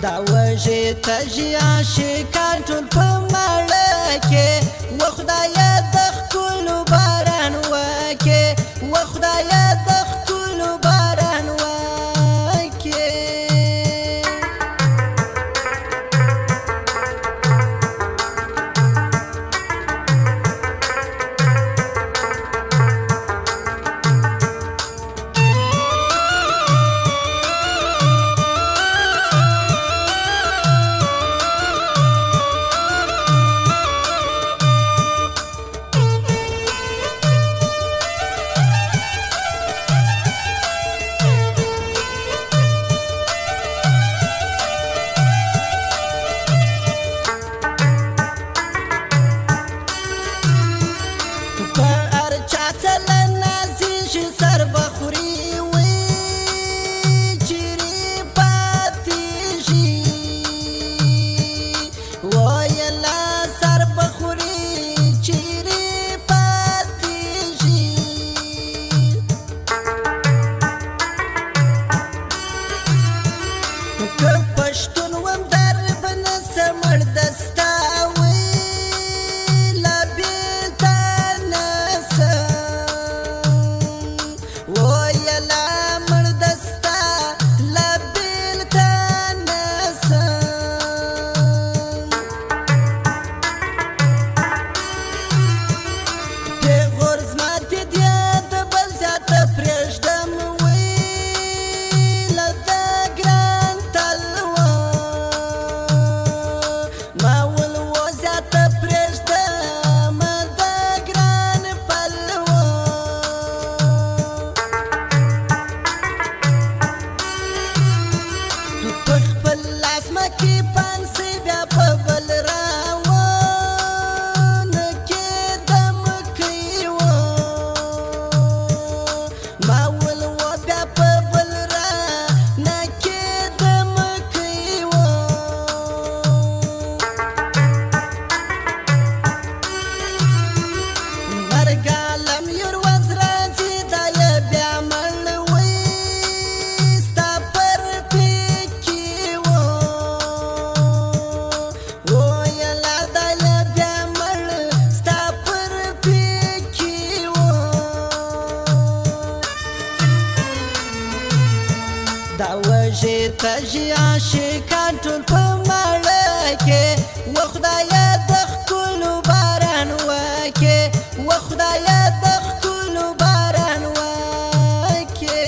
دا وږې تږي عاشقان ټول په ماړه کې و خدایه د ښکلو باران وکې و خدایه د ښکلو باران وکې دا وږې تږي عاشقان ټول په ماړه کې و خدایه د ښکلو باران وکې و خدایه د ښکلو باران وکې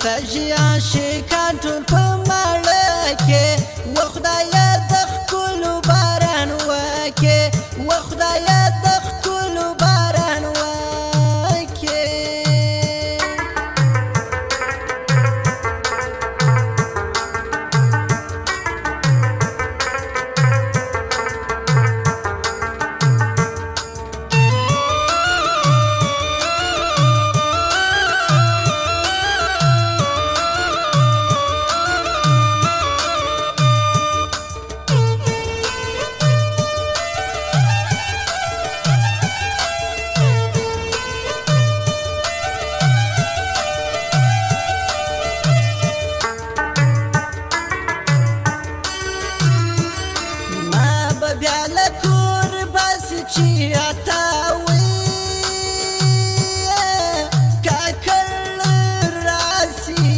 تږي عاشقان ټول په ماړه کې و خدایه د ښکلو باران وکې و خدایه د ښکلو باران وکې بیا له کور باسي چې اتاوي کاکړ راسي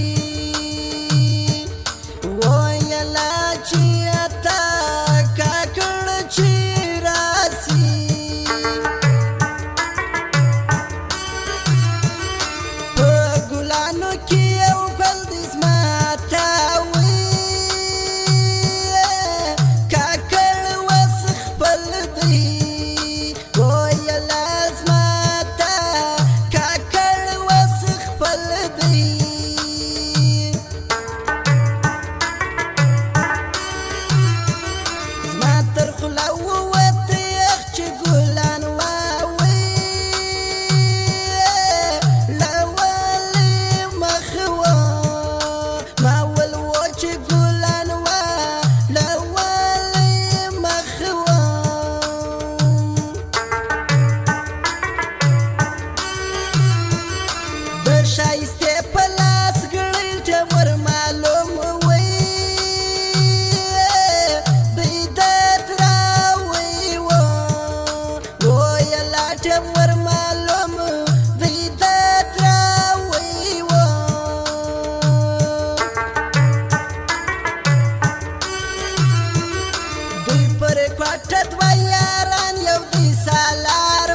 ویله چې اتا کاکړ چې راسي په ګلانو کې یو ګل د زما تاوي شایسته پلاس ګړل ټمر معلوم وي دیدت راوي و یلا ټمر معلوم دیدت راوي و دوی پر کوټه دوه یاران یو دی سالار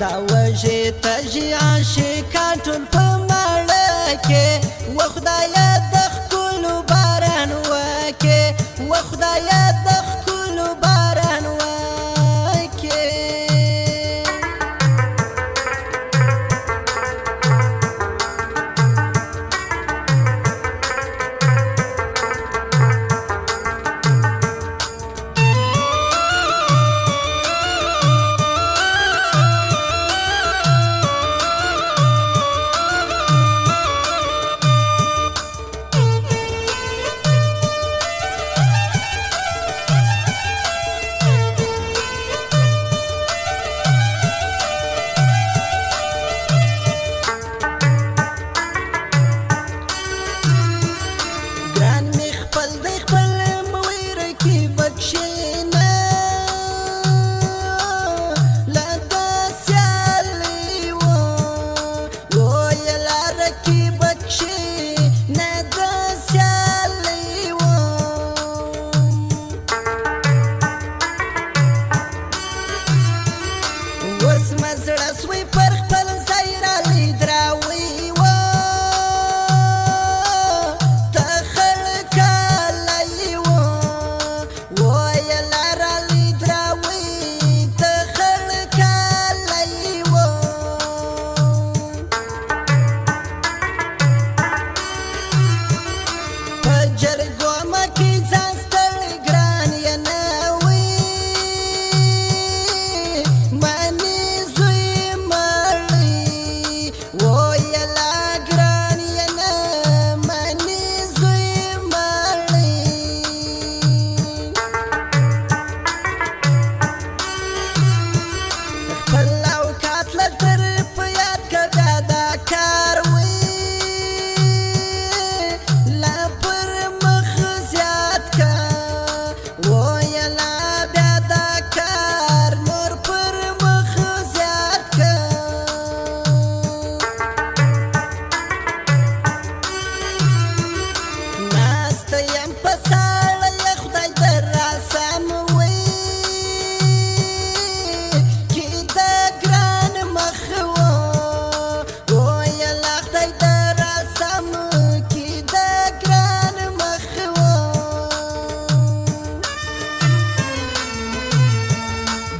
دا وجه تږي عاشقان ټول په ماړه کې و خدایه د ښکلو باران وکې و خدایه د ښکلو باران وکې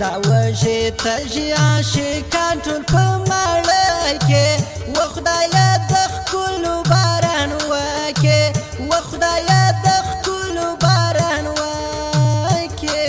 دا وژې تږي عاشقان ټول په ماړه کې و خدایه د ښکلو باران وکې و خدایه د ښکلو باران وکې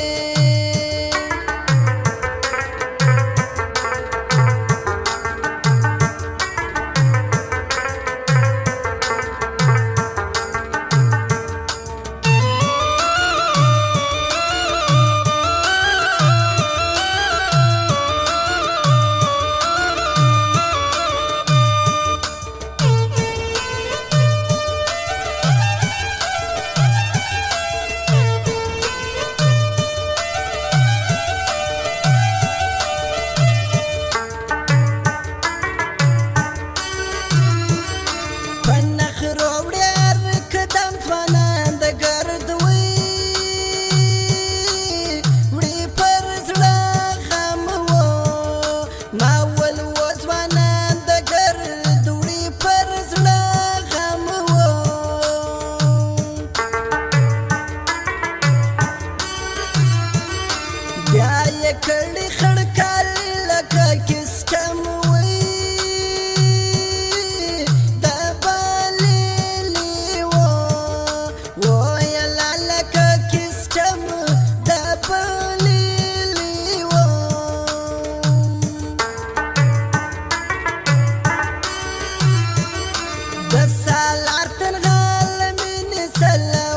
کړي خړکال لکه کسکم وي د بللی و ویلا لکه کسکم د بللی و د سالار تنغال من سلوا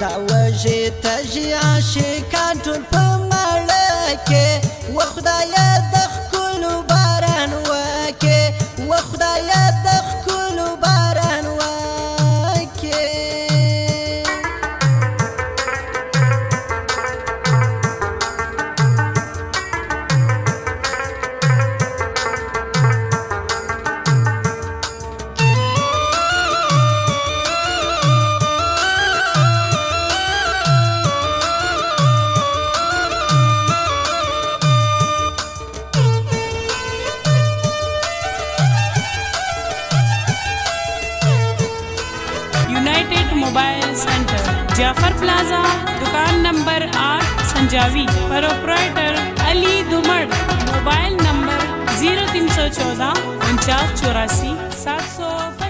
دا وژې تږي عاشقان ټول په ماړه کې و خدایه د ښکلو باران وکې و خدایه د ښکلو باران وکې United mobile centre Jafar प्लाजा दुकान नंबर 8 संजावी प्रोप्राइटर अली दुमड़ mobile number 0314 49 84 700